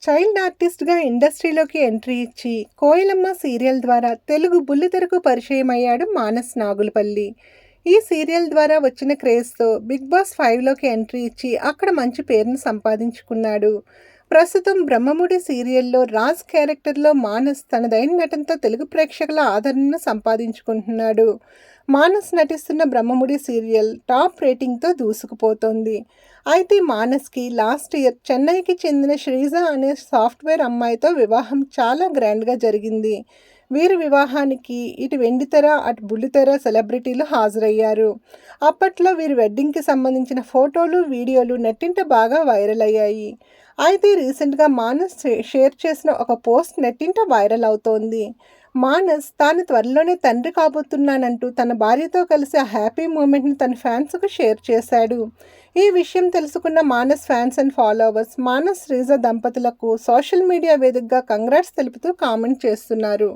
Child ఆర్టిస్ట్‌గా ఇండస్ట్రీలోకి entry ఇచ్చి 'కోయిలమ్మ' సీరియల్ ద్వారా తెలుగు బుల్లితెరకు పరిచయమయ్యాడు మానస్ నాగులపల్లి. ఈ సీరియల్ ద్వారా వచ్చిన క్రేజ్‌తో 'బిగ్ బాస్ 5లోకి ఎంట్రీ ఇచ్చి అక్కడ మంచి పేరును సంపాదించుకున్నాడు. ప్రస్తుతం 'బ్రహ్మముడి' సీరియల్‌లో రాజ్ క్యారెక్టర్‌లో మానస్ తనదైన నటనతో తెలుగు ప్రేక్షకుల ఆదరణను సంపాదించుకుంటున్నాడు. మానస్ నటిస్తున్న 'బ్రహ్మముడి' సీరియల్ టాప్ రేటింగ్‌తో దూసుకుపోతోంది. అయితే మానస్‌కి లాస్ట్ ఇయర్ చెన్నైకి చెందిన శ్రీజ అనే సాఫ్ట్‌వేర్ అమ్మాయితో వివాహం చాలా గ్రాండ్‌గా జరిగింది. వీరి వివాహానికి ఇటు వెండితెర, అటు బుల్లితెర సెలబ్రిటీలు హాజరయ్యారు. అప్పట్లో వీరి వెడ్డింగ్‌కి సంబంధించిన ఫోటోలు, వీడియోలు నెట్టింట బాగా వైరల్ అయ్యాయి. అయితే రీసెంట్‌గా మానస్ షేర్ చేసిన ఒక పోస్ట్ నెట్టింట వైరల్ అవుతోంది. మానస్ తాను త్వరలోనే తండ్రి కాబోతున్నానంటూ తన భార్యతో కలిసి ఆ హ్యాపీ మూమెంట్‌ని తన ఫ్యాన్స్‌కు షేర్ చేశాడు. ఈ విషయం తెలుసుకున్న Manas fans and followers Manas, Sreeja దంపతులకు సోషల్ మీడియా వేదికగా కంగ్రాట్స్ తెలుపుతూ కామెంట్ చేస్తున్నారు.